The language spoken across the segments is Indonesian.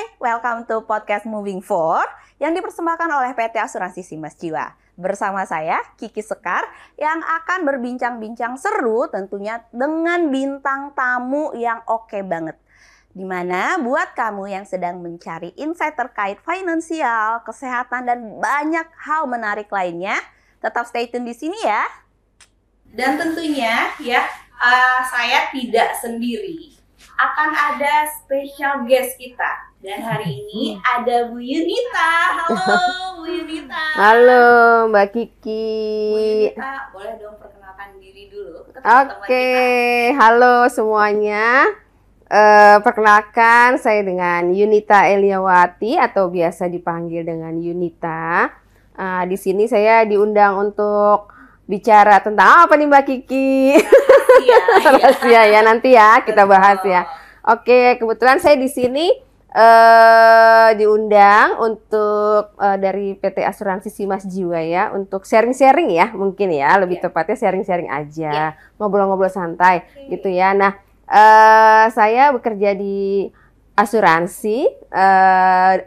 Hai, welcome to podcast Moving Forward yang dipersembahkan oleh PT Asuransi Simas Jiwa. Bersama saya, Kiki Sekar, yang akan berbincang-bincang seru tentunya dengan bintang tamu yang oke banget. Dimana buat kamu yang sedang mencari insight terkait finansial, kesehatan, dan banyak hal menarik lainnya, tetap stay tune di sini ya. Dan tentunya saya tidak sendiri. Akan ada special guest kita. Dan hari ini ada Bu Yunita. Halo Bu Yunita. Halo Mbak Kiki. Bu Yunita, boleh dong perkenalkan diri dulu ke teman-teman Oke, kita. halo semuanya. Perkenalkan saya dengan Yunita Eliawati atau biasa dipanggil dengan Yunita. Di sini saya diundang untuk bicara tentang apa nih Mbak Kiki? Rahasia ya, nanti ya kita bahas ya. Oke, kebetulan saya di sini diundang untuk dari PT Asuransi Simas Jiwa ya, untuk sharing-sharing ya, mungkin ya, lebih tepatnya sharing-sharing aja, ngobrol-ngobrol santai gitu ya. Nah, saya bekerja di asuransi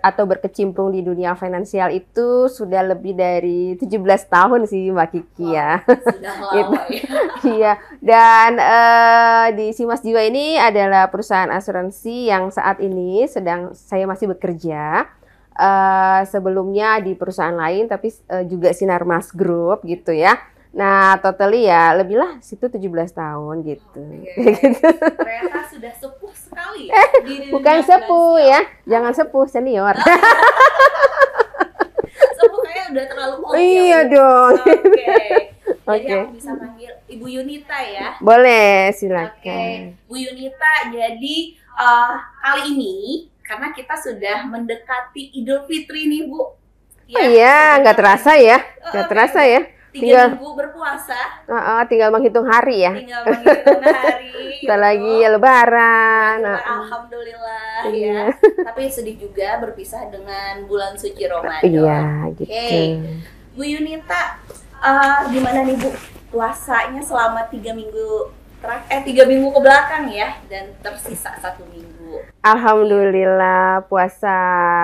atau berkecimpung di dunia finansial itu sudah lebih dari 17 tahun sih Mbak Kiki ya. Sudah lama ya. Iya, dan di Simas Jiwa ini adalah perusahaan asuransi yang saat ini sedang saya masih bekerja. Sebelumnya di perusahaan lain, tapi juga Sinarmas Group gitu ya. Nah, totally ya lebih lah situ 17 tahun gitu. Gitu. Ternyata sudah sepuh sekali ya. Bukan sepuh ya, jangan sepuh, senior. Sepuh kayaknya udah terlalu old. Iya dong. Jadi aku bisa panggil Ibu Yunita ya. Boleh, silakan. Bu Yunita, jadi kali ini karena kita sudah mendekati Idul Fitri nih Bu. Oh iya, nggak terasa ya, nggak terasa ya. 3 minggu berpuasa. Tinggal menghitung hari ya. Tinggal menghitung hari. Kita lagi ya Lebaran. Alhamdulillah ya. Tapi sedih juga berpisah dengan bulan suci Ramadan. Iya, gitu. Bu Yunita, gimana nih Bu puasanya selama 3 minggu 3 minggu ke belakang ya, dan tersisa 1 minggu. Alhamdulillah puasa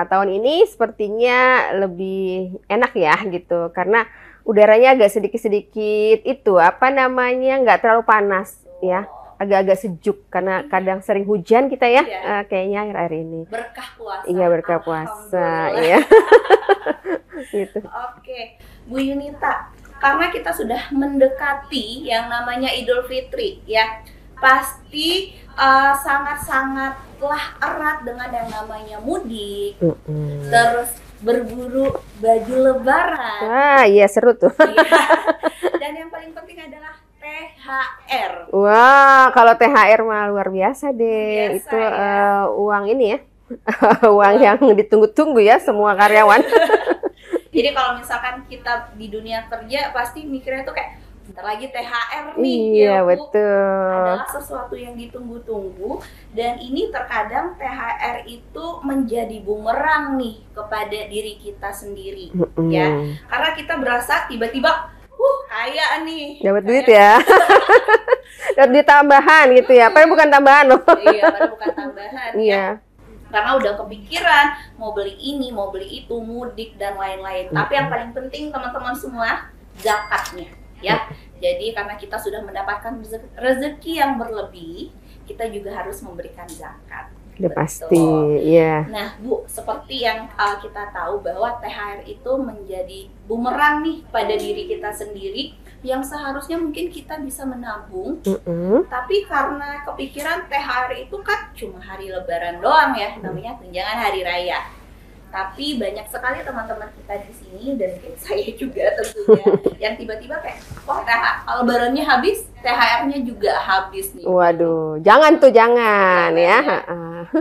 tahun ini sepertinya lebih enak ya gitu, karena udaranya agak sedikit-sedikit itu apa namanya, nggak terlalu panas ya, agak-agak sejuk karena kadang sering hujan kita ya. Kayaknya akhir-akhir ini berkah puasa. Iya, berkah puasa ya. Gitu. Oke, Bu Yunita, karena kita sudah mendekati yang namanya Idul Fitri ya, pasti sangat-sangatlah erat dengan yang namanya mudik, terus berburu baju lebaran. Iya seru tuh. Dan yang paling penting adalah THR. Wah, kalau THR mah luar biasa deh. Itu uang ini ya. Uang yang ditunggu-tunggu ya semua karyawan. Jadi kalau misalkan kita di dunia kerja pasti mikirnya tuh kayak bentar lagi THR nih. Iya, Bu. betul. Adalah sesuatu yang ditunggu-tunggu, dan ini terkadang THR itu menjadi bumerang nih kepada diri kita sendiri ya. Karena kita berasa tiba-tiba kaya nih. Dapat duit ya. Dapat duit tambahan gitu ya. Padahal bukan tambahan loh. Iya, padahal bukan tambahan ya. Karena udah kepikiran mau beli ini, mau beli itu, mudik dan lain-lain. Tapi yang paling penting teman-teman semua, zakatnya ya. Jadi karena kita sudah mendapatkan rezeki yang berlebih, kita juga harus memberikan zakat. Udah pasti, ya. Nah, Bu, seperti yang kita tahu bahwa THR itu menjadi bumerang nih pada diri kita sendiri, yang seharusnya mungkin kita bisa menabung, tapi karena kepikiran THR itu kan cuma hari Lebaran doang ya, namanya tunjangan hari raya. Tapi banyak sekali teman-teman kita di sini, dan saya juga tentunya, yang tiba-tiba kayak, wah Lebarannya habis, THR-nya juga habis nih. Waduh, jangan tuh, jangan ya.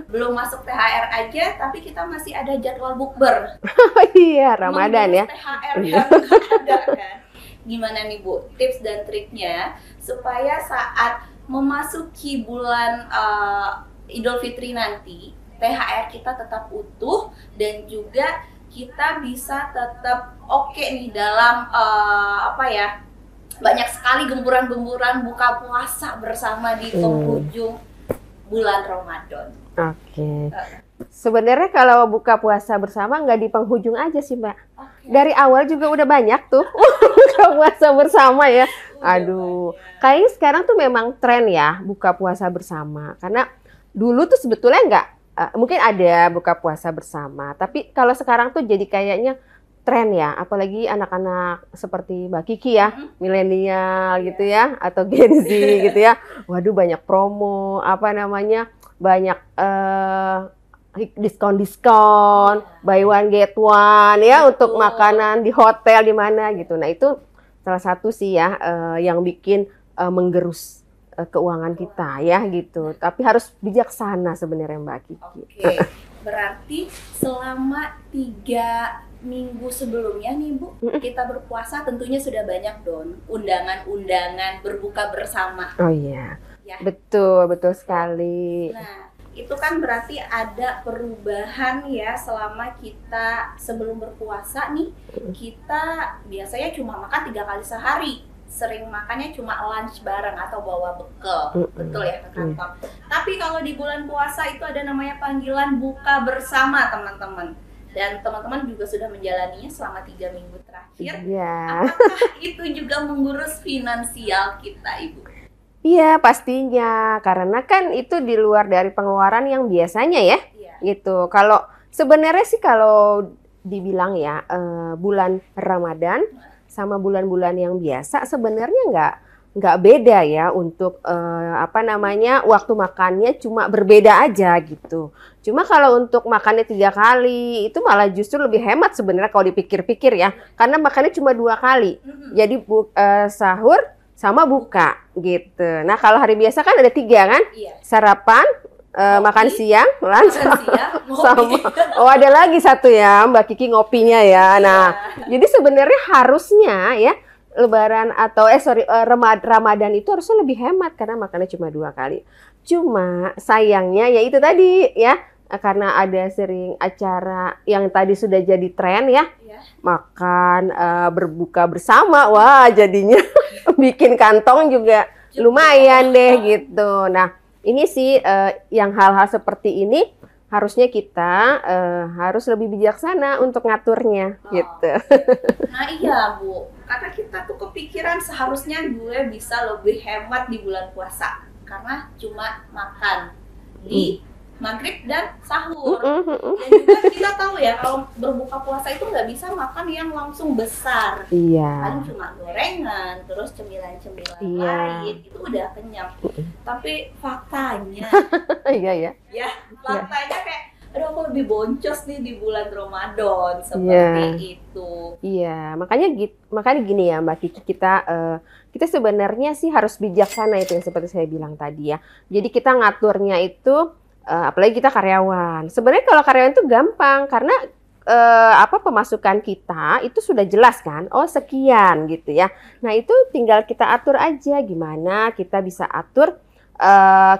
Belum masuk THR aja, tapi kita masih ada jadwal bukber. Iya, Ramadan ya. THR yang nggak ada kan. Gimana nih Bu, tips dan triknya supaya saat memasuki bulan Idul Fitri nanti, THR kita tetap utuh dan juga kita bisa tetap oke nih dalam banyak sekali gemburan-gemburan buka puasa bersama di penghujung bulan Ramadan. Oke. Sebenarnya kalau buka puasa bersama nggak di penghujung aja sih, Mbak. Oke. Dari awal juga udah banyak tuh buka puasa bersama ya. Aduh, kayaknya sekarang tuh memang tren ya buka puasa bersama. Karena dulu tuh sebetulnya nggak, mungkin ada buka puasa bersama. Tapi kalau sekarang tuh jadi kayaknya tren ya. Apalagi anak-anak seperti Mbak Kiki ya, milenial gitu ya, atau Gen Z gitu ya. Waduh, banyak promo, apa namanya, banyak diskon-diskon, buy one get one ya untuk makanan di hotel di mana gitu. Nah itu salah satu sih ya yang bikin menggerus keuangan kita ya gitu. Tapi harus bijaksana sebenarnya Mbak Kiki. Oke, berarti selama 3 minggu sebelumnya nih Bu, kita berpuasa tentunya sudah banyak dong undangan-undangan berbuka bersama. Oh iya, Ya. betul sekali. Nah, itu kan berarti ada perubahan ya selama kita sebelum berpuasa nih, kita biasanya cuma makan 3 kali sehari. Sering makannya cuma lunch bareng atau bawa bekal, betul ya ke kantor. Tapi kalau di bulan puasa itu ada namanya panggilan buka bersama teman-teman. Dan teman-teman juga sudah menjalaninya selama 3 minggu terakhir. Iya. Apakah itu juga mengurus finansial kita, Ibu? Iya pastinya, karena kan itu di luar dari pengeluaran yang biasanya ya, gitu. Kalau sebenarnya sih kalau dibilang ya bulan Ramadan sama bulan-bulan yang biasa sebenarnya nggak beda ya untuk apa namanya waktu makannya cuma berbeda aja gitu. Cuma kalau untuk makannya 3 kali itu malah justru lebih hemat sebenarnya kalau dipikir-pikir ya, karena makannya cuma 2 kali. Jadi sahur sama buka gitu. Nah kalau hari biasa kan ada 3 kan, sarapan, makan siang, lunch, sama ada lagi satu ya Mbak Kiki ngopinya ya. Nah jadi sebenarnya harusnya ya Lebaran atau Ramadan itu harusnya lebih hemat karena makannya cuma 2 kali. Cuma sayangnya ya itu tadi ya, karena ada sering acara yang tadi sudah jadi tren ya, makan berbuka bersama, wah jadinya bikin kantong juga lumayan deh gitu. Nah ini sih yang hal-hal seperti ini harusnya kita harus lebih bijaksana untuk ngaturnya gitu. Nah iya Bu, karena kita tuh kepikiran seharusnya gue bisa lebih hemat di bulan puasa karena cuma makan di maghrib dan sahur. Dan juga kita tahu ya kalau berbuka puasa itu nggak bisa makan yang langsung besar. Paling cuma gorengan, terus cemilan-cemilan lain itu udah kenyang. Tapi faktanya, faktanya kayak aduh aku lebih boncos nih di bulan Ramadan seperti itu. Iya, makanya gini ya Mbak Kiki, kita sebenarnya sih harus bijaksana itu yang seperti saya bilang tadi ya. Jadi kita ngaturnya itu apalagi kita karyawan. Sebenarnya kalau karyawan itu gampang karena pemasukan kita itu sudah jelas kan. Oh, sekian gitu ya. Nah, itu tinggal kita atur aja gimana kita bisa atur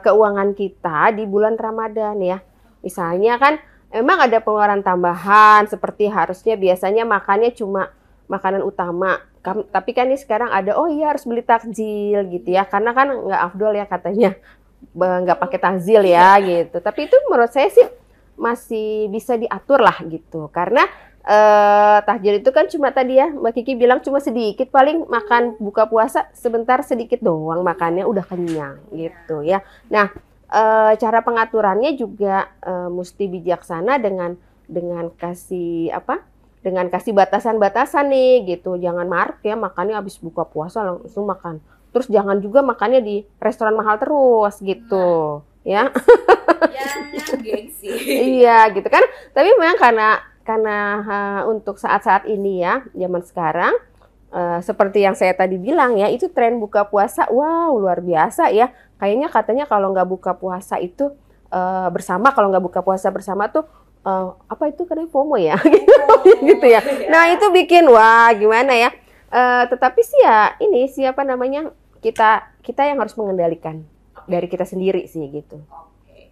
keuangan kita di bulan Ramadan ya. Misalnya kan emang ada pengeluaran tambahan seperti harusnya biasanya makannya cuma makanan utama. Tapi kan ini sekarang ada harus beli takjil gitu ya. Karena kan nggak afdol ya katanya nggak pakai takjil ya gitu. Tapi itu menurut saya sih masih bisa diatur lah gitu. Karena takjil itu kan cuma tadi ya Mbak Kiki bilang cuma sedikit, paling makan buka puasa sebentar sedikit doang makannya udah kenyang gitu ya. Nah cara pengaturannya juga mesti bijaksana dengan kasih dengan kasih batasan-batasan nih gitu. Jangan maruk ya makannya habis buka puasa langsung makan. Terus jangan juga makannya di restoran mahal terus gitu, ya. Jangan gengsi. Iya gitu kan. Tapi memang karena untuk saat-saat ini ya, zaman sekarang, seperti yang saya tadi bilang ya, itu tren buka puasa, wow luar biasa ya. Kayaknya katanya kalau nggak buka puasa itu bersama, kalau nggak buka puasa bersama tuh apa itu karena FOMO ya, gitu ya. Nah itu bikin wah gimana ya. Tetapi sih ya ini siapa namanya kita yang harus mengendalikan dari kita sendiri sih gitu.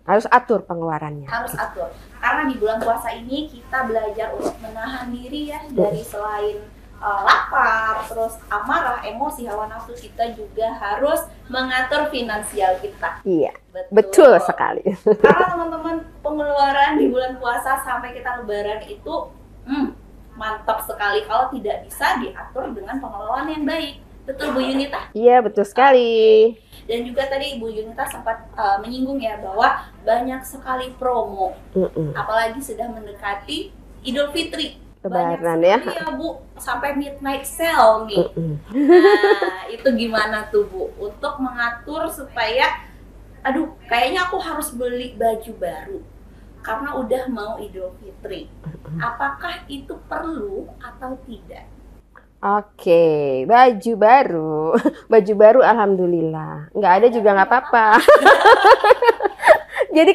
Harus atur pengeluarannya. Harus atur. Karena di bulan puasa ini kita belajar untuk menahan diri ya dari selain lapar, terus amarah, emosi, hawa nafsu, kita juga harus mengatur finansial kita. Iya, betul sekali. Karena teman-teman, pengeluaran di bulan puasa sampai kita lebaran itu mantap sekali kalau tidak bisa diatur dengan pengelolaan yang baik. Betul Bu Yunita? Iya, betul sekali. Dan juga tadi Bu Yunita sempat menyinggung ya bahwa banyak sekali promo, apalagi sudah mendekati Idul Fitri. Lebaran ya Bu, sampai midnight sale nih. Nah, itu gimana tuh Bu untuk mengatur supaya kayaknya aku harus beli baju baru karena udah mau Idul Fitri. Apakah itu perlu atau tidak? Oke, baju baru. Baju baru alhamdulillah. Nggak ada juga nggak apa-apa. Jadi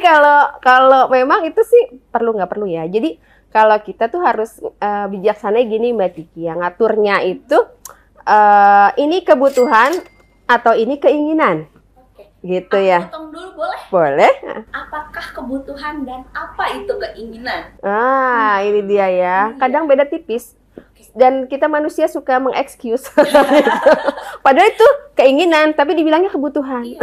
kalau memang itu sih perlu nggak perlu ya. Jadi kalau kita tuh harus bijaksana gini Mbak Kiki, yang ngaturnya itu ini kebutuhan atau ini keinginan. Oke. Gitu ya. Potong dulu boleh? Boleh. Apakah kebutuhan dan apa itu keinginan? Ini dia ya. Kadang beda tipis. Dan kita manusia suka mengexcuse. Padahal itu keinginan, tapi dibilangnya kebutuhan. Iya.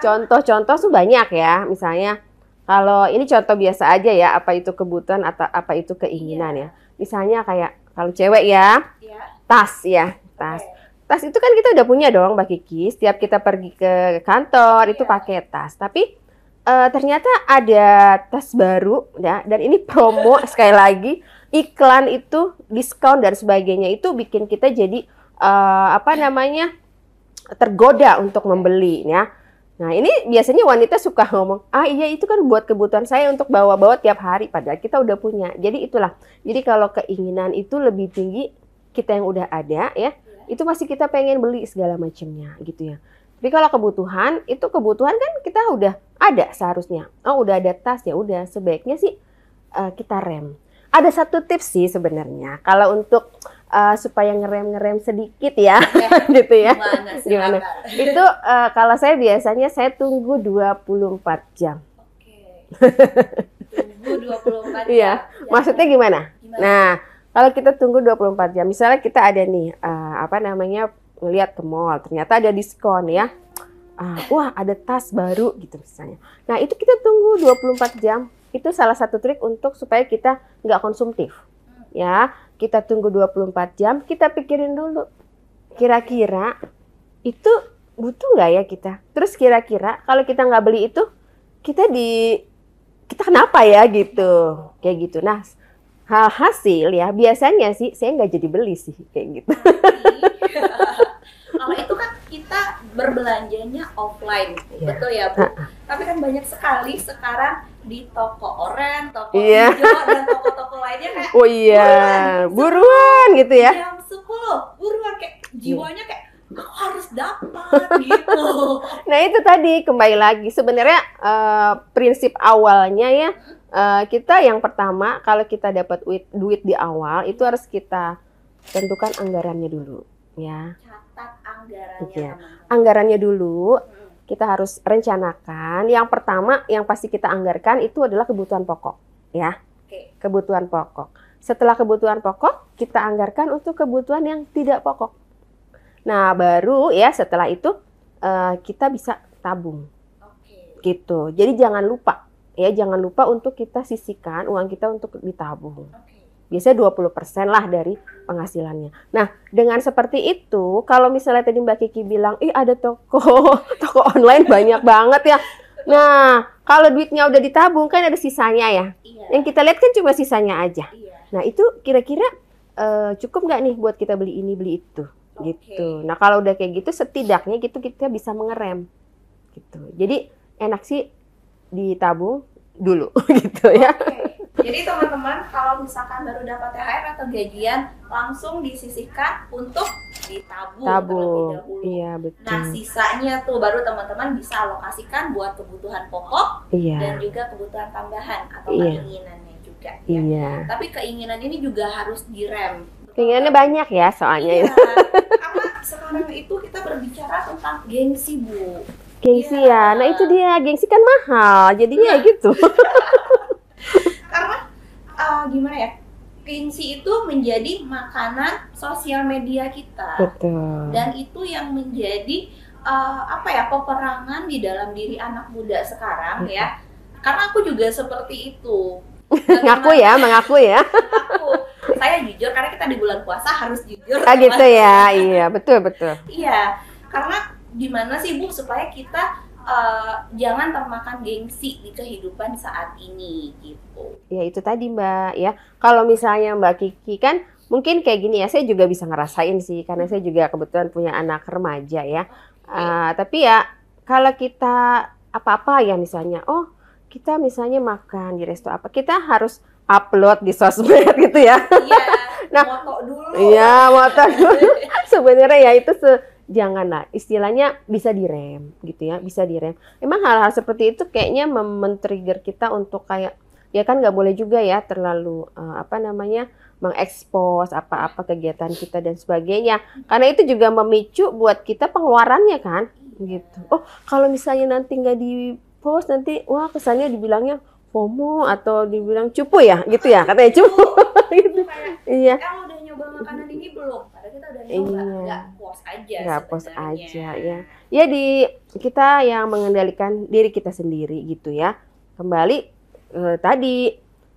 Contoh-contoh tuh banyak ya. Misalnya, kalau ini contoh biasa aja ya, apa itu kebutuhan atau apa itu keinginan ya. Misalnya kayak kalau cewek ya, tas ya, tas. Tas itu kan kita udah punya dong Mbak Kiki. Setiap kita pergi ke kantor itu pakai tas. Tapi ternyata ada tas baru ya, dan ini promo sekali lagi, iklan itu, diskon dan sebagainya, itu bikin kita jadi tergoda untuk membeli ya. Nah, ini biasanya wanita suka ngomong, iya itu kan buat kebutuhan saya untuk bawa-bawa tiap hari, padahal kita udah punya. Jadi itulah. Jadi kalau keinginan itu lebih tinggi kita yang udah ada ya, itu masih kita pengen beli segala macamnya gitu ya. Tapi kalau kebutuhan, itu kebutuhan kan kita udah ada seharusnya. Udah ada tas ya, udah sebaiknya sih kita rem. Ada satu tips sih sebenarnya, kalau untuk supaya ngerem sedikit ya, gitu ya. Gimana? Itu kalau saya biasanya saya tunggu 24 jam. Oke. Tunggu 24 jam. Iya. Maksudnya gimana? Nah, kalau kita tunggu 24 jam, misalnya kita ada nih ngelihat ke mall, ternyata ada diskon ya. Wah, ada tas baru gitu misalnya. Nah, itu kita tunggu 24 jam. Itu salah satu trik untuk supaya kita nggak konsumtif. Ya, kita tunggu 24 jam, kita pikirin dulu. Kira-kira itu butuh nggak ya kita? Terus kira-kira kalau kita nggak beli itu, kita kenapa ya gitu? Kayak gitu. Nah, hasil ya biasanya sih saya nggak jadi beli sih kayak gitu. Kalau itu kan kita berbelanjanya offline, betul ya Bu? Tapi kan banyak sekali sekarang di toko oren, toko hijau, dan toko-toko lainnya kayak buruan gitu ya. Jam 10, buruan kayak jiwanya kayak aku harus dapat gitu. Nah itu tadi kembali lagi sebenarnya prinsip awalnya ya, kita yang pertama kalau kita dapat duit di awal itu harus kita tentukan anggarannya dulu ya. Catat anggarannya. Anggarannya dulu. Kita harus rencanakan. Yang pertama yang pasti kita anggarkan itu adalah kebutuhan pokok ya. Kebutuhan pokok. Setelah kebutuhan pokok kita anggarkan untuk kebutuhan yang tidak pokok. Nah baru ya setelah itu kita bisa tabung gitu. Jadi jangan lupa untuk kita sisihkan uang kita untuk ditabung. Biasanya 20% lah dari penghasilannya. Nah, dengan seperti itu, kalau misalnya tadi Mbak Kiki bilang, ada toko online banyak banget ya. Nah, kalau duitnya udah ditabung kan ada sisanya ya. Yang kita lihat kan cuma sisanya aja. Nah, itu kira-kira cukup nggak nih buat kita beli ini, beli itu, gitu. Nah, kalau udah kayak gitu, setidaknya gitu kita bisa mengerem, gitu. Jadi enak sih ditabung dulu, gitu ya. Jadi teman-teman kalau misalkan baru dapat THR atau gajian langsung disisihkan untuk ditabung terlebih dahulu. Iya, betul. Nah sisanya tuh baru teman-teman bisa alokasikan buat kebutuhan pokok dan juga kebutuhan tambahan atau keinginannya juga. Ya. Iya. Tapi keinginan ini juga harus direm. Keinginannya banyak ya soalnya. Karena sekarang itu kita berbicara tentang gengsi Bu. Gengsi ya. Nah itu dia, gengsi kan mahal, jadinya gitu. Karena gimana ya, gengsi itu menjadi makanan sosial media kita. Betul. Dan itu yang menjadi peperangan di dalam diri anak muda sekarang ya. Karena aku juga seperti itu. Mengaku ya. Saya jujur karena kita di bulan puasa harus jujur. Gitu ya. Iya, betul. Iya, karena gimana sih Bu supaya kita jangan termakan gengsi di kehidupan saat ini gitu. Ya itu tadi Mbak ya. Kalau misalnya Mbak Kiki kan mungkin kayak gini ya, saya juga bisa ngerasain sih karena saya juga kebetulan punya anak remaja ya. Tapi ya kalau kita apa-apa ya misalnya, kita misalnya makan di resto apa, kita harus upload di sosmed gitu ya. Iya, nah, moto dulu. Iya, moto dulu. Sebenarnya ya itu janganlah, istilahnya bisa direm gitu ya, bisa direm. Emang hal-hal seperti itu kayaknya men-trigger kita untuk kayak, ya kan nggak boleh juga ya terlalu mengekspos apa-apa kegiatan kita dan sebagainya. Karena itu juga memicu buat kita pengeluarannya kan, gitu. Kalau misalnya nanti nggak di-post, nanti wah kesannya dibilangnya FOMO atau dibilang cupu ya, gitu ya, katanya cupu. Gitu. Iya. Kamu udah nyoba makanan ini belum? Padahal kita udah nyoba, nggak post aja. Nggak post aja ya. Ya kita yang mengendalikan diri kita sendiri gitu ya. Kembali tadi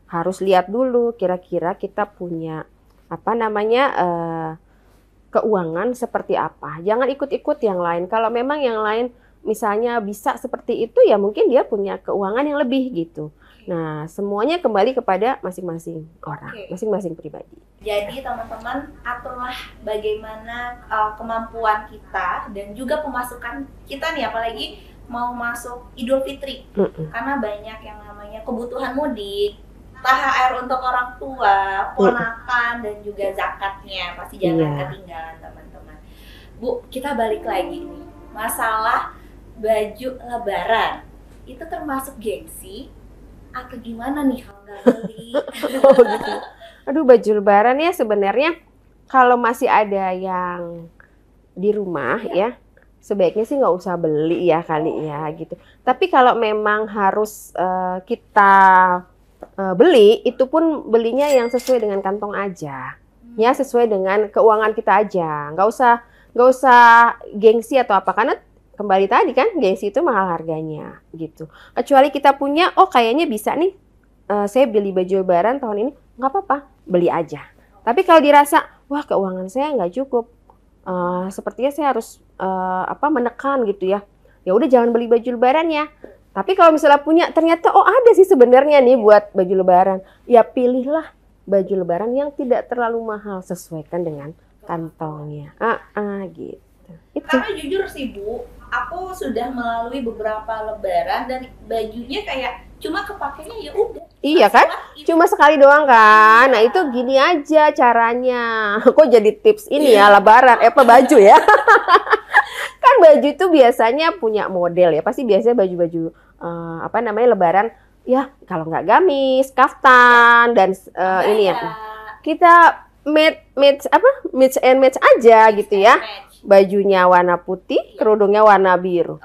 harus lihat dulu kira-kira kita punya keuangan seperti apa. Jangan ikut-ikut yang lain. Kalau memang yang lain misalnya bisa seperti itu ya mungkin dia punya keuangan yang lebih gitu. Nah, semuanya kembali kepada masing-masing orang, masing-masing pribadi. Jadi teman-teman, aturlah bagaimana kemampuan kita dan juga pemasukan kita nih, apalagi mau masuk Idul Fitri. Karena banyak yang namanya kebutuhan mudik, THR untuk orang tua, ponakan, dan juga zakatnya. Pasti jangan ketinggalan teman-teman. Bu, kita balik lagi nih. Masalah baju lebaran. Itu termasuk gengsi? Atau gimana nih kalau nggak beli? Gitu. Aduh, baju lebaran ya sebenarnya kalau masih ada yang di rumah ya sebaiknya sih nggak usah beli ya kali ya gitu. Tapi kalau memang harus kita beli, itu pun belinya yang sesuai dengan kantong aja, ya sesuai dengan keuangan kita aja. Nggak usah gengsi atau apa, karena kembali tadi kan gengsi itu mahal harganya gitu. Kecuali kita punya, kayaknya bisa nih, saya beli baju lebaran tahun ini, nggak apa-apa, beli aja. Tapi kalau dirasa, wah keuangan saya nggak cukup, sepertinya saya harus menekan gitu ya. Ya udah jangan beli baju lebarannya. Tapi kalau misalnya punya, ternyata ada sih sebenarnya nih buat baju lebaran. Ya pilihlah baju lebaran yang tidak terlalu mahal, sesuaikan dengan kantongnya. Gitu. Karena jujur sih Bu, aku sudah melalui beberapa lebaran dan bajunya kayak cuma kepakainya ya udah. Iya kan? Cuma sekali doang kan. Nah, itu gini aja caranya. Kok jadi tips ini ya lebaran, baju ya. Kan baju itu biasanya punya model ya. Pasti biasanya baju-baju lebaran ya kalau nggak gamis, kaftan dan ini ya. Kita mix and match aja gitu ya. Bajunya warna putih, kerudungnya warna biru.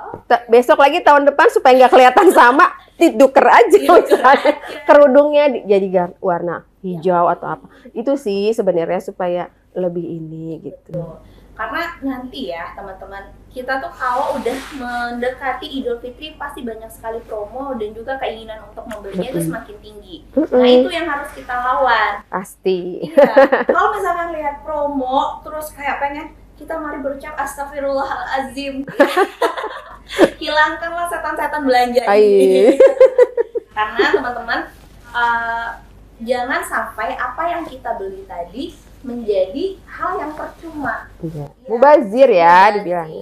Besok lagi tahun depan supaya nggak kelihatan sama, diduker aja misalnya. Kerudungnya jadi warna hijau atau apa. Itu sih sebenarnya supaya lebih ini gitu. Karena nanti ya teman-teman, kita tuh kalau udah mendekati Idul Fitri pasti banyak sekali promo dan juga keinginan untuk membelinya itu semakin tinggi. Nah itu yang harus kita lawan. Pasti. Iya. Kalau misalkan lihat promo terus kayak pengen, kita mari berucap astagfirullahalazim. Hilangkanlah setan-setan belanja ini. Karena teman-teman, jangan sampai apa yang kita beli tadi menjadi hal yang percuma. Iya. Mubazir ya dibilang.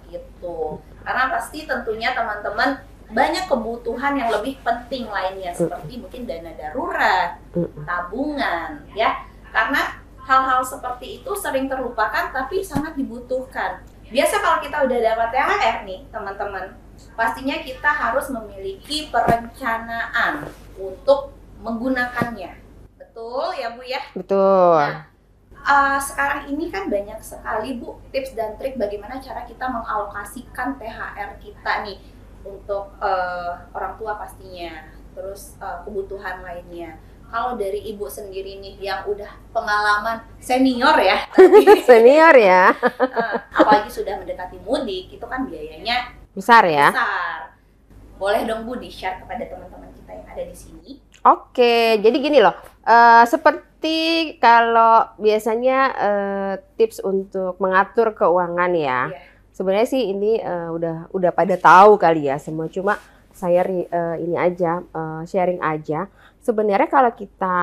Gitu. Karena pasti tentunya teman-teman banyak kebutuhan yang lebih penting lainnya seperti mungkin dana darurat, tabungan, ya. Karena hal-hal seperti itu sering terlupakan tapi sangat dibutuhkan. Biasa kalau kita udah dapat THR nih, teman-teman, pastinya kita harus memiliki perencanaan untuk menggunakannya. Betul ya Bu ya? Betul. Nah, sekarang ini kan banyak sekali Bu tips dan trik bagaimana cara kita mengalokasikan THR kita nih untuk orang tua pastinya, terus kebutuhan lainnya. Kalau dari Ibu sendiri nih yang udah pengalaman senior ya, Senior ya. apalagi sudah mendekati mudik, itu kan biayanya Besar ya. besar. Boleh dong Bu di-share kepada teman-teman kita yang ada di sini? Oke, jadi gini loh. Seperti kalau biasanya tips untuk mengatur keuangan ya. Iya. Sebenarnya sih ini udah pada tahu kali ya semua. Cuma saya ini aja sharing aja. Sebenarnya kalau kita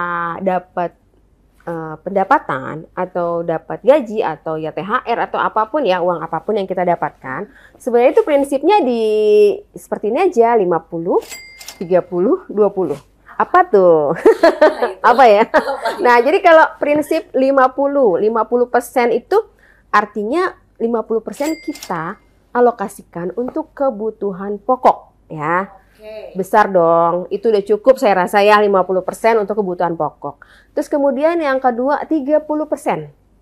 dapat pendapatan atau dapat gaji atau ya THR atau apapun ya, uang apapun yang kita dapatkan, sebenarnya itu prinsipnya seperti ini aja, 50, 30, 20. Apa tuh? Apa ya? Nah, jadi kalau prinsip 50% itu artinya 50% kita alokasikan untuk kebutuhan pokok ya. Besar dong, itu udah cukup saya rasa ya 50% untuk kebutuhan pokok. Terus kemudian yang kedua 30%.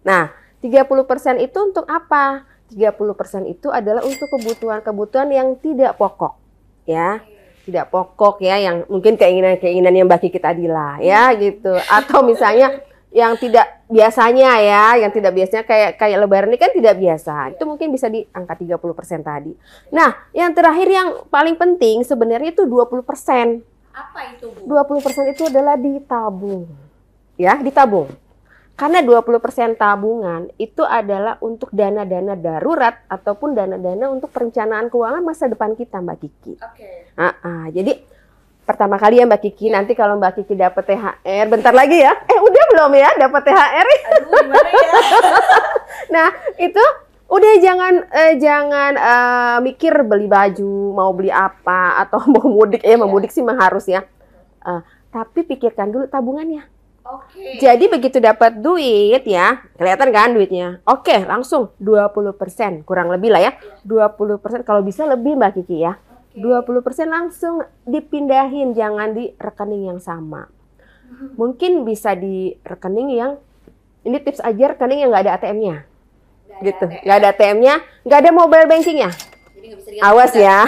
Nah, 30% itu untuk apa? 30% itu adalah untuk kebutuhan-kebutuhan yang tidak pokok ya. Tidak pokok ya, yang mungkin keinginan-keinginan yang Mbak Kiki tadi lah ya gitu. Atau misalnya yang tidak biasanya ya, yang tidak biasanya kayak lebaran ini kan tidak biasa. Itu mungkin bisa di angka 30% tadi. Nah, yang terakhir yang paling penting sebenarnya itu 20%. Apa itu Bu? 20% itu adalah ditabung. Ya, ditabung. Karena 20% tabungan itu adalah untuk dana-dana darurat ataupun dana-dana untuk perencanaan keuangan masa depan kita, Mbak Kiki. Jadi pertama kali ya Mbak Kiki, nanti kalau Mbak Kiki dapat THR, bentar lagi ya. Udah belum ya dapat THR? Aduh, gimana ya? Nah, itu udah jangan mikir beli baju, mau beli apa atau mau mudik mau mudik sih mah harus ya. Tapi pikirkan dulu tabungannya. Jadi begitu dapat duit ya, kelihatan kan duitnya. Oke, langsung 20%, kurang lebih lah ya. 20%, kalau bisa lebih Mbak Kiki ya. 20% langsung dipindahin, jangan di rekening yang sama. Mungkin bisa di rekening yang, ini tips aja, rekening yang nggak ada ATM-nya. Gitu, nggak ada ATM-nya, nggak ada mobile banking-nya. Awas ya,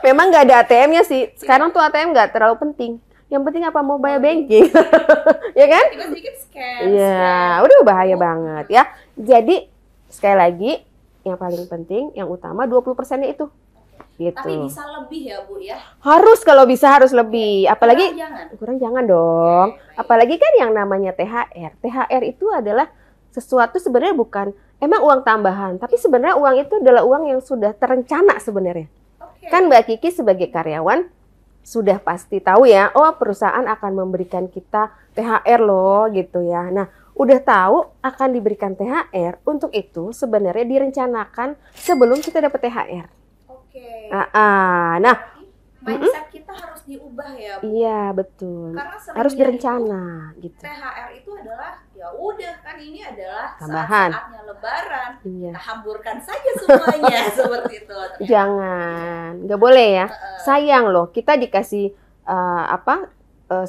memang nggak ada ATM-nya sih. Sekarang tuh ATM nggak terlalu penting. Yang penting apa? Mobile banking. Ya kan? Iya, udah bahaya banget ya. Jadi, sekali lagi, yang paling penting, yang utama 20%-nya itu. Gitu. Tapi bisa lebih ya Bu ya? Harus, kalau bisa harus lebih. Apalagi kurang jangan dong. Apalagi kan yang namanya THR. THR itu adalah sesuatu sebenarnya bukan emang uang tambahan, tapi sebenarnya uang itu adalah uang yang sudah terencana sebenarnya. Kan Mbak Kiki sebagai karyawan sudah pasti tahu ya, oh perusahaan akan memberikan kita THR loh gitu ya. Nah, udah tahu akan diberikan THR, untuk itu sebenarnya direncanakan sebelum kita dapat THR. Nah, mindset kita harus diubah ya Bu. Iya, betul. Karena harus direncana gitu. THR itu adalah ya udah kan ini adalah tambahan. Saat-saatnya lebaran. Iya. Kita hamburkan saja semuanya seperti itu. Jangan, nggak boleh ya. Sayang loh, kita dikasih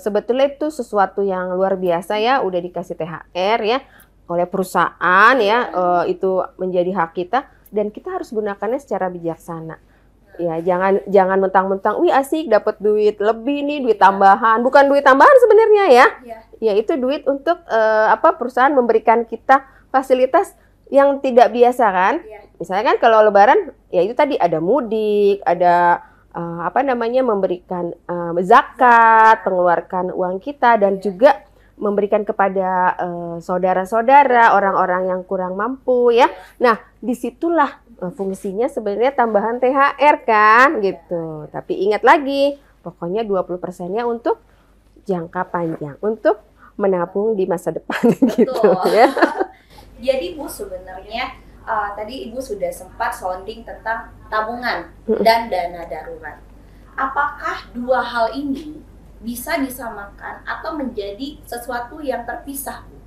sebetulnya itu sesuatu yang luar biasa ya, udah dikasih THR ya oleh perusahaan ya, itu menjadi hak kita dan kita harus gunakannya secara bijaksana. Ya, jangan mentang-mentang, wih asik dapat duit lebih nih, duit tambahan. Bukan duit tambahan sebenarnya ya. Ya itu duit untuk perusahaan memberikan kita fasilitas yang tidak biasa kan. Misalnya kan kalau lebaran ya itu tadi ada mudik, ada memberikan zakat, mengeluarkan uang kita dan juga memberikan kepada saudara-saudara, orang-orang yang kurang mampu ya. Nah, disitulah fungsinya sebenarnya tambahan THR kan gitu. Tapi ingat lagi, pokoknya 20%-nya untuk jangka panjang, untuk menabung di masa depan gitu ya. Jadi Bu sebenarnya tadi Ibu sudah sempat sounding tentang tabungan dan dana darurat. Apakah dua hal ini bisa disamakan atau menjadi sesuatu yang terpisah, Bu?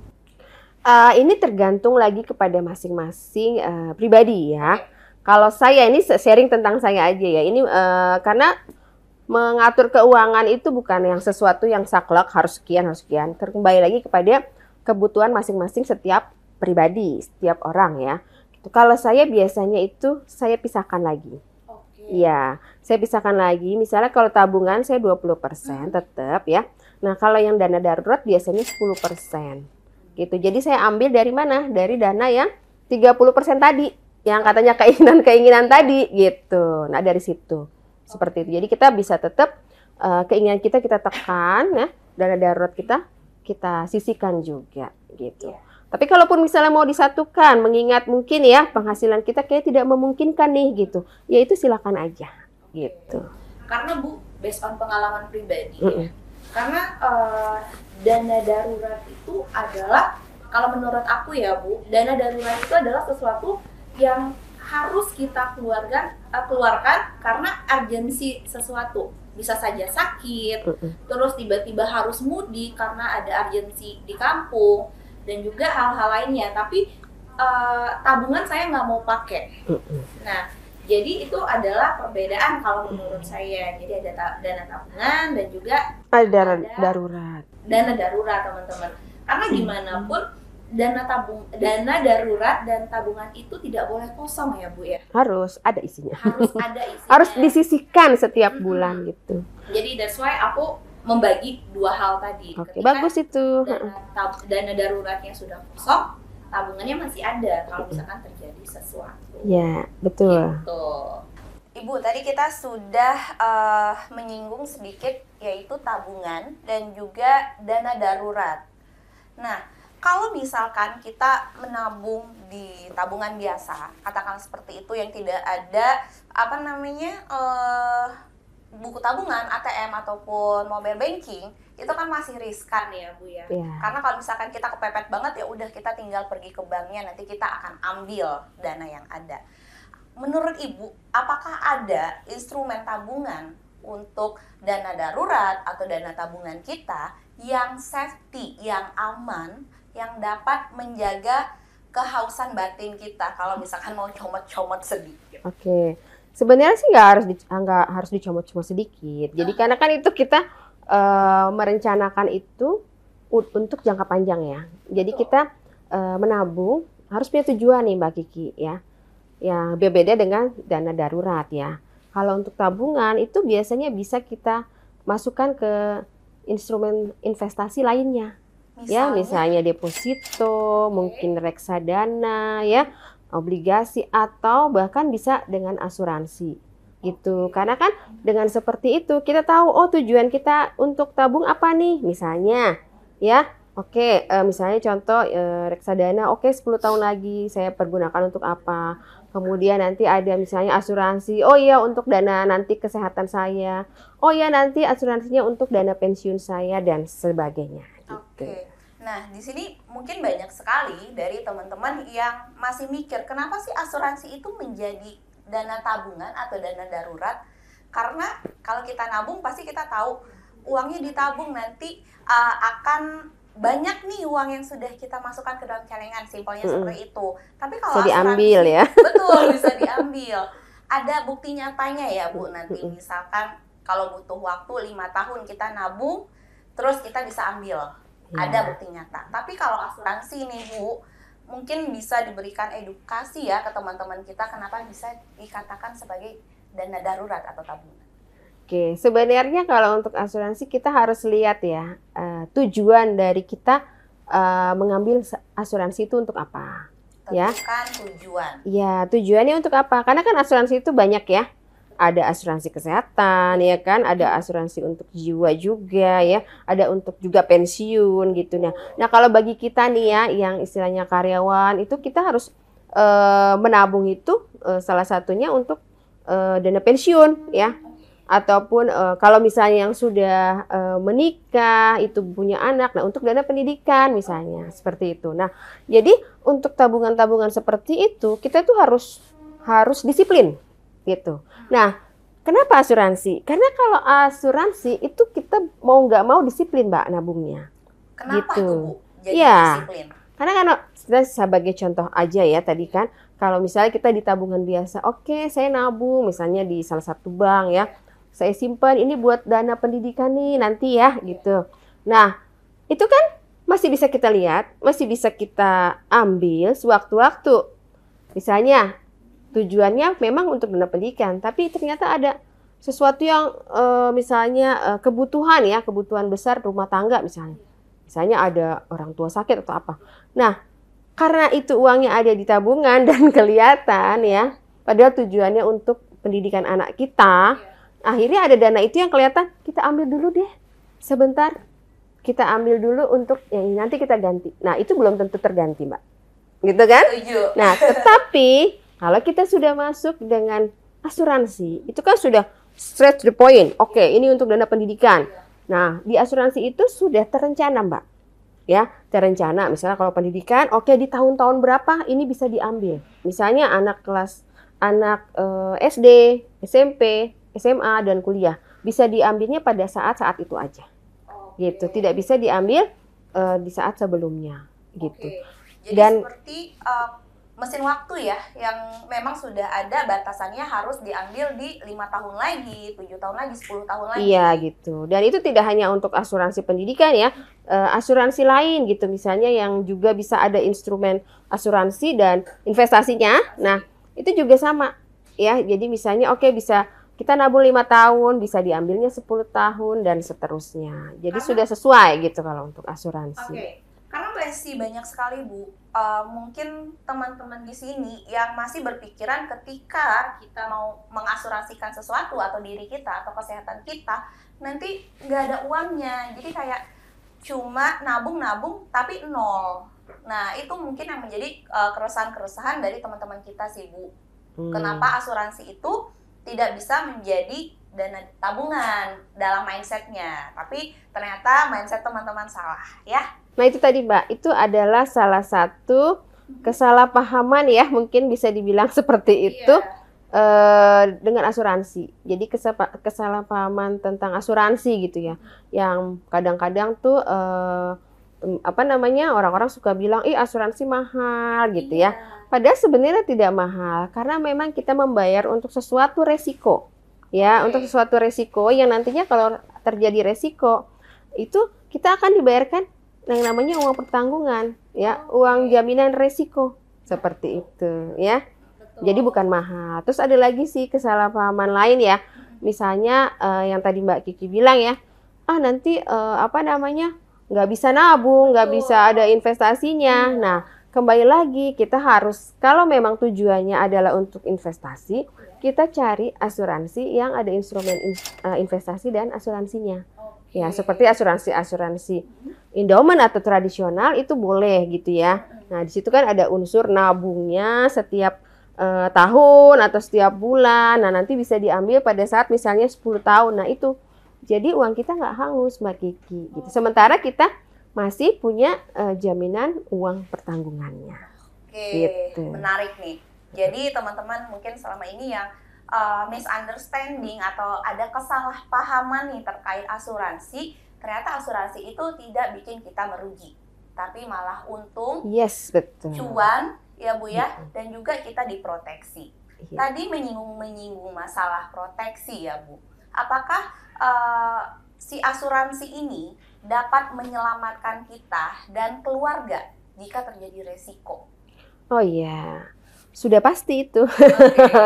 Ini tergantung lagi kepada masing-masing pribadi ya. Kalau saya ini sharing tentang saya aja ya. Ini karena mengatur keuangan itu bukan yang sesuatu yang saklek harus sekian. Kembali lagi kepada kebutuhan masing-masing setiap pribadi, setiap orang ya. Kalau saya biasanya itu saya pisahkan lagi. Iya, saya pisahkan lagi. Misalnya kalau tabungan saya 20% tetap ya. Nah, kalau yang dana darurat biasanya 10%. Gitu. Jadi saya ambil dari mana? Dari dana yang 30% tadi, yang katanya keinginan-keinginan tadi gitu. Nah, dari situ. Seperti itu. Jadi kita bisa tetap keinginan kita tekan ya, dana darurat kita sisihkan juga gitu. Tapi kalaupun misalnya mau disatukan, mengingat mungkin ya penghasilan kita kayak tidak memungkinkan nih gitu, ya itu silakan aja gitu. Karena Bu, based on pengalaman pribadi, ya, karena dana darurat itu adalah, kalau menurut aku ya Bu, dana darurat itu adalah sesuatu yang harus kita keluarkan karena urgensi sesuatu. Bisa saja sakit, terus tiba-tiba harus mudik karena ada urgensi di kampung, dan juga hal-hal lainnya. Tapi tabungan saya nggak mau pakai. Nah, jadi itu adalah perbedaan kalau menurut saya. Jadi ada dana tabungan dan juga ada darurat. Dana darurat, teman-teman. Karena gimana pun dana darurat dan tabungan itu tidak boleh kosong ya Bu ya. Harus ada isinya. Harus ada isinya. Harus disisihkan setiap bulan gitu. Jadi that's why aku membagi dua hal tadi. Oke, bagus itu. Dana daruratnya sudah kosong, tabungannya masih ada kalau misalkan terjadi sesuatu. Ya, betul. Gitu. Ibu, tadi kita sudah menyinggung sedikit yaitu tabungan dan juga dana darurat. Nah, kalau misalkan kita menabung di tabungan biasa, katakan seperti itu, yang tidak ada buku tabungan, ATM ataupun mobile banking, itu kan masih riskan ya Bu ya. Karena kalau misalkan kita kepepet banget, ya udah kita tinggal pergi ke banknya, nanti kita akan ambil dana yang ada. Menurut Ibu, apakah ada instrumen tabungan untuk dana darurat atau dana tabungan kita yang safety, yang aman, yang dapat menjaga kehausan batin kita kalau misalkan mau comot-comot sedikit? Oke. Sebenarnya sih nggak harus dicomot-comot sedikit. Jadi karena kan itu kita merencanakan itu untuk jangka panjang ya. Jadi kita menabung harus punya tujuan nih Mbak Kiki ya. Yang berbeda dengan dana darurat ya. Kalau untuk tabungan itu biasanya bisa kita masukkan ke instrumen investasi lainnya. Misalnya deposito, mungkin reksadana ya, obligasi, atau bahkan bisa dengan asuransi gitu. Karena kan dengan seperti itu kita tahu tujuan kita untuk tabung apa nih, misalnya ya. Misalnya contoh reksadana, 10 tahun lagi saya pergunakan untuk apa. Kemudian nanti ada misalnya asuransi, untuk dana nanti kesehatan saya. Nanti asuransinya untuk dana pensiun saya dan sebagainya. Oke. Nah, di sini mungkin banyak sekali dari teman-teman yang masih mikir, kenapa sih asuransi itu menjadi dana tabungan atau dana darurat? Karena kalau kita nabung pasti kita tahu uangnya ditabung nanti akan banyak nih uang yang sudah kita masukkan ke dalam celengan, simpelnya seperti itu. Tapi kalau bisa diambil ya. Betul, bisa diambil. Ada bukti nyatanya ya Bu, nanti misalkan kalau butuh waktu 5 tahun kita nabung, terus kita bisa ambil. Ada bukti nyata. Tapi kalau asuransi nih Bu, mungkin bisa diberikan edukasi ya ke teman-teman kita kenapa bisa dikatakan sebagai dana darurat atau tabungan. Oke, sebenarnya kalau untuk asuransi kita harus lihat ya tujuan dari kita mengambil asuransi itu untuk apa. Tentukan tujuan. Ya, tujuannya untuk apa? Karena kan asuransi itu banyak ya. Ada asuransi kesehatan ya kan, ada asuransi untuk jiwa juga ya, ada untuk juga pensiun gitu. Nah kalau bagi kita nih ya yang istilahnya karyawan itu kita harus menabung itu salah satunya untuk dana pensiun ya, ataupun kalau misalnya yang sudah menikah itu punya anak, nah untuk dana pendidikan misalnya seperti itu. Nah jadi untuk tabungan-tabungan seperti itu kita tuh harus disiplin gitu. Nah, kenapa asuransi? Karena kalau asuransi itu kita mau nggak mau disiplin Mbak nabungnya. Kenapa gitu. tuh Bu jadi disiplin? Karena kita sebagai contoh aja ya tadi kan, kalau misalnya kita di tabungan biasa, saya nabung misalnya di salah satu bank ya, saya simpan ini buat dana pendidikan nih nanti ya gitu. Nah, itu kan masih bisa kita lihat, masih bisa kita ambil sewaktu-waktu. Misalnya tujuannya memang untuk dana pendidikan, tapi ternyata ada sesuatu yang misalnya kebutuhan ya, kebutuhan besar rumah tangga misalnya. Misalnya ada orang tua sakit atau apa. Nah, karena itu uangnya ada di tabungan dan kelihatan ya, padahal tujuannya untuk pendidikan anak kita, akhirnya ada dana itu yang kelihatan, kita ambil dulu deh sebentar. Kita ambil dulu untuk yang ini, nanti kita ganti. Nah, itu belum tentu terganti, Mbak. Gitu kan? Nah, tetapi kalau kita sudah masuk dengan asuransi, itu kan sudah straight to the point. Oke, ini untuk dana pendidikan. Nah, di asuransi itu sudah terencana, Mbak. Ya, terencana. Misalnya kalau pendidikan, oke di tahun-tahun berapa ini bisa diambil. Misalnya anak SD, SMP, SMA dan kuliah bisa diambilnya pada saat-saat itu aja. Gitu, tidak bisa diambil di saat sebelumnya gitu. Jadi dan seperti mesin waktu ya, yang memang sudah ada batasannya harus diambil di 5 tahun lagi, 7 tahun lagi, 10 tahun lagi. Iya gitu. Dan itu tidak hanya untuk asuransi pendidikan ya, asuransi lain gitu, misalnya yang juga bisa ada instrumen asuransi dan investasinya. Nah itu juga sama ya. Jadi misalnya bisa kita nabung 5 tahun, bisa diambilnya 10 tahun dan seterusnya. Jadi sudah sesuai gitu kalau untuk asuransi. Karena masih banyak sekali Bu, mungkin teman-teman di sini yang masih berpikiran ketika kita mau mengasuransikan sesuatu atau diri kita atau kesehatan kita, nanti nggak ada uangnya. Jadi kayak cuma nabung-nabung tapi nol. Nah itu mungkin yang menjadi keresahan-keresahan dari teman-teman kita sih Bu. Kenapa asuransi itu tidak bisa menjadi dana tabungan dalam mindsetnya, tapi ternyata mindset teman-teman salah ya. Nah itu tadi Mbak, itu adalah salah satu kesalahpahaman ya, mungkin bisa dibilang seperti itu dengan asuransi. Jadi kesalahpahaman tentang asuransi gitu ya, yang kadang-kadang tuh orang-orang suka bilang, asuransi mahal gitu ya. Padahal sebenarnya tidak mahal, karena memang kita membayar untuk sesuatu resiko. Ya, untuk sesuatu resiko yang nantinya kalau terjadi resiko, itu kita akan dibayarkan yang namanya uang pertanggungan, ya, uang jaminan resiko. Seperti itu, ya. Jadi bukan mahal. Terus ada lagi sih kesalahpahaman lain ya. Misalnya yang tadi Mbak Kiki bilang ya, nanti nggak bisa nabung, nggak bisa ada investasinya. Nah, kembali lagi kita harus, kalau memang tujuannya adalah untuk investasi, kita cari asuransi yang ada instrumen investasi dan asuransinya. Ya, seperti asuransi endowment atau tradisional itu boleh gitu ya. Nah, di situ kan ada unsur nabungnya setiap tahun atau setiap bulan. Nah, nanti bisa diambil pada saat misalnya 10 tahun. Nah, itu. Jadi uang kita nggak hangus, Mbak Kiki. Gitu. Sementara kita masih punya jaminan uang pertanggungannya. Gitu. Menarik nih. Jadi teman-teman mungkin selama ini yang misunderstanding atau ada kesalahpahaman nih terkait asuransi, ternyata asuransi itu tidak bikin kita merugi, tapi malah untung, yes, betul, cuan ya Bu ya, dan juga kita diproteksi. Tadi menyinggung masalah proteksi ya Bu. Apakah si asuransi ini dapat menyelamatkan kita dan keluarga jika terjadi resiko? Oh iya, sudah pasti itu.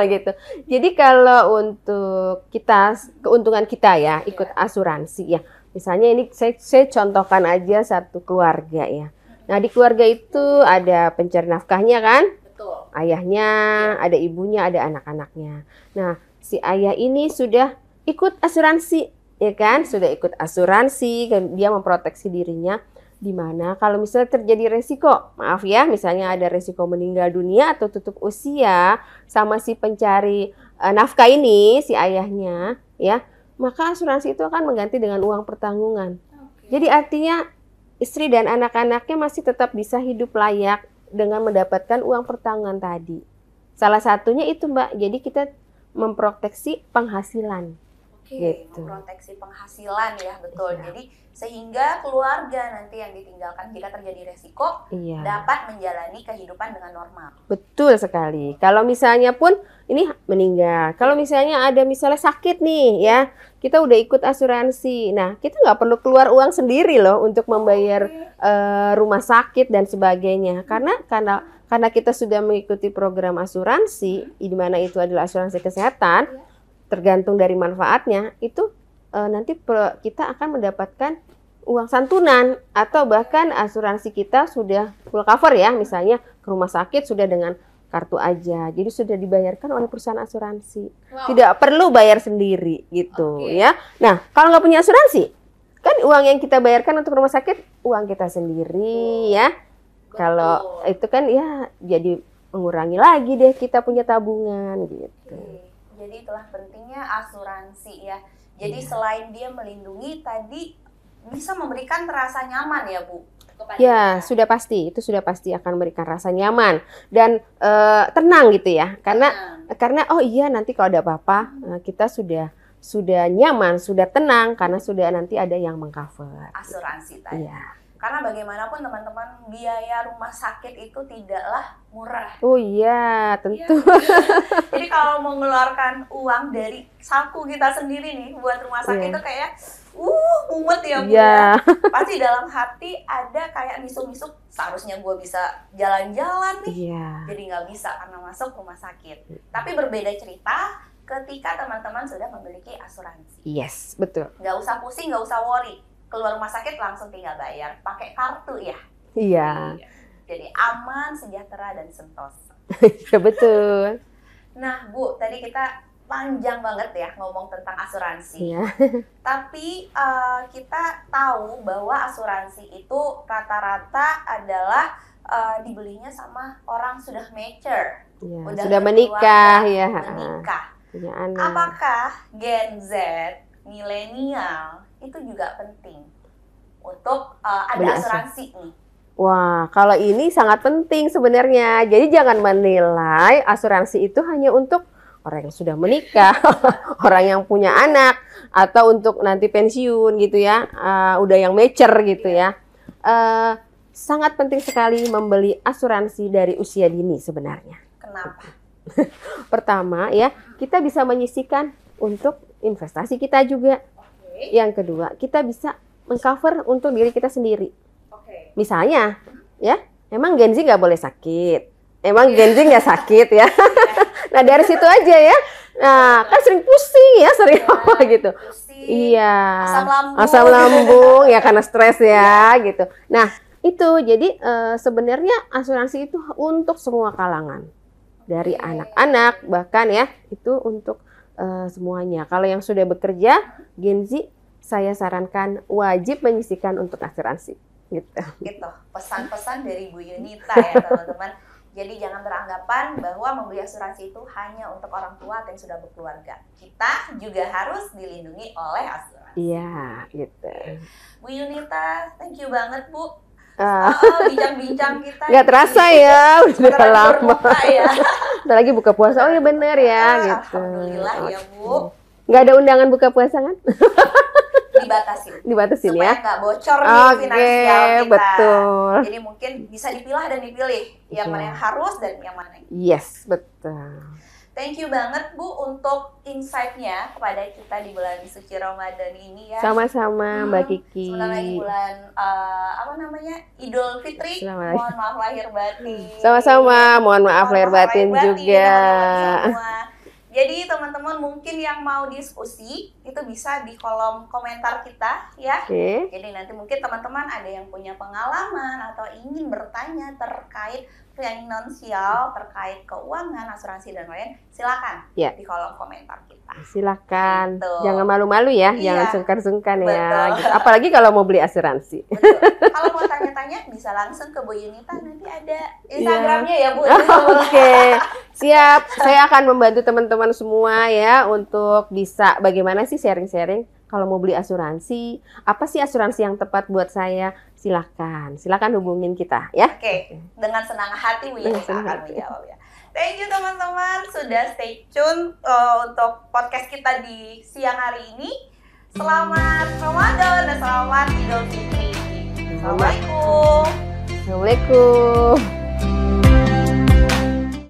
Gitu. Jadi kalau untuk kita, keuntungan kita ya ikut asuransi ya. Misalnya ini saya contohkan aja satu keluarga ya. Nah di keluarga itu ada pencari nafkahnya kan? Betul. Ayahnya, ada ibunya, ada anak-anaknya. Nah si ayah ini sudah ikut asuransi, ya kan? Sudah ikut asuransi, dia memproteksi dirinya. Dimana kalau misalnya terjadi resiko, maaf ya, misalnya ada resiko meninggal dunia atau tutup usia sama si pencari nafkah ini, si ayahnya, ya, maka asuransi itu akan mengganti dengan uang pertanggungan. Jadi artinya istri dan anak-anaknya masih tetap bisa hidup layak dengan mendapatkan uang pertanggungan tadi. Salah satunya itu Mbak, jadi kita memproteksi penghasilan. Gitu. Memproteksi penghasilan ya, betul. Jadi sehingga keluarga nanti yang ditinggalkan jika terjadi resiko dapat menjalani kehidupan dengan normal. Betul sekali. Kalau misalnya pun ini meninggal, kalau misalnya ada misalnya sakit nih ya, kita udah ikut asuransi. Nah kita nggak perlu keluar uang sendiri loh untuk membayar rumah sakit dan sebagainya. Karena kita sudah mengikuti program asuransi, di mana itu adalah asuransi kesehatan. tergantung dari manfaatnya itu nanti kita akan mendapatkan uang santunan atau bahkan asuransi kita sudah full cover ya, misalnya ke rumah sakit sudah dengan kartu aja, jadi sudah dibayarkan oleh perusahaan asuransi, tidak perlu bayar sendiri gitu ya. Nah kalau nggak punya asuransi kan uang yang kita bayarkan untuk rumah sakit uang kita sendiri ya. Kalau itu kan ya jadi mengurangi lagi deh kita punya tabungan gitu. Jadi itulah pentingnya asuransi ya. Jadi selain dia melindungi tadi bisa memberikan rasa nyaman ya Bu? Ya sudah pasti, itu sudah pasti akan memberikan rasa nyaman dan tenang gitu ya. Karena oh iya nanti kalau ada apa-apa kita sudah nyaman, sudah tenang karena sudah nanti ada yang mengcover. Asuransi tadi. Iya. Karena bagaimanapun teman-teman biaya rumah sakit itu tidaklah murah. Oh iya, tentu. Jadi kalau mengeluarkan uang dari saku kita sendiri nih buat rumah sakit itu kayak mumet ya Bu ya. Pasti dalam hati ada kayak misuk-misuk seharusnya gue bisa jalan-jalan nih. Jadi nggak bisa karena masuk rumah sakit. Tapi berbeda cerita ketika teman-teman sudah memiliki asuransi. Yes, betul. Nggak usah pusing, nggak usah worry. Keluar rumah sakit langsung tinggal bayar pakai kartu ya. Iya. Jadi aman, sejahtera dan sentosa. Ya betul. Nah Bu, tadi kita panjang banget ya ngomong tentang asuransi. Iya. Tapi kita tahu bahwa asuransi itu rata-rata adalah dibelinya sama orang sudah mature, ya, sudah menikah ya. Menikah. Punya anak. Apakah Gen Z, milenial itu juga penting untuk ada asuransi nih? Wah, kalau ini sangat penting sebenarnya. Jadi jangan menilai asuransi itu hanya untuk orang yang sudah menikah, orang yang punya anak, atau untuk nanti pensiun gitu ya, udah yang mature gitu ya. Sangat penting sekali membeli asuransi dari usia dini sebenarnya. Kenapa? Pertama ya, kita bisa menyisihkan untuk investasi kita juga. Yang kedua, kita bisa mengcover untuk diri kita sendiri. Misalnya, ya, emang Gen Z nggak boleh sakit. Emang Gen Z nggak sakit ya. Nah dari situ aja ya. Nah kan sering pusing ya, sering apa gitu. Iya. Asam lambung ya karena stres ya gitu. Nah itu jadi sebenarnya asuransi itu untuk semua kalangan. Dari anak-anak bahkan ya itu untuk semuanya. Kalau yang sudah bekerja, Gen Z, saya sarankan wajib menyisihkan untuk asuransi. Gitu. Pesan-pesan dari Bu Yunita ya teman-teman. Jadi jangan beranggapan bahwa membeli asuransi itu hanya untuk orang tua yang sudah berkeluarga. Kita juga harus dilindungi oleh asuransi. Iya, gitu. Bu Yunita, thank you banget Bu. Bincang-bincang kita. Nggak terasa ya, udah lama. Ya. Udah lagi buka puasa, oh ya bener ya. Gitu. Alhamdulillah ya Bu. Nggak ada undangan buka puasa kan? Dibatasin ya. Supaya nggak bocor nih finansial kita. Betul. Jadi mungkin bisa dipilah dan dipilih. Yang mana yang harus dan yang mana yang yes, betul. Thank you banget Bu untuk insight-nya kepada kita di bulan suci Ramadan ini ya. Sama-sama Mbak Kiki. Sebentar lagi bulan Idul Fitri. Mohon maaf lahir batin. Sama-sama, mohon maaf lahir batin juga. Jadi teman-teman mungkin yang mau diskusi itu bisa di kolom komentar kita ya. Jadi nanti mungkin teman-teman ada yang punya pengalaman atau ingin bertanya terkait finansial, terkait keuangan, asuransi dan lain, silakan di kolom komentar kita. Silakan, gitu. Jangan malu-malu ya, jangan sungkan-sungkan ya. Gitu. Apalagi kalau mau beli asuransi. Kalau mau tanya-tanya bisa langsung ke Bu Yunita, nanti ada Instagramnya ya Bu. Oke. Siap, saya akan membantu teman-teman semua ya untuk bisa bagaimana sih sharing-sharing kalau mau beli asuransi, apa sih asuransi yang tepat buat saya? Silakan hubungin kita ya. Oke, dengan senang hati Bu Yunita akan menjawab ya. Thank you teman-teman sudah stay tune untuk podcast kita di siang hari ini. Selamat Ramadan dan selamat Idul Fitri. Assalamualaikum. Assalamualaikum.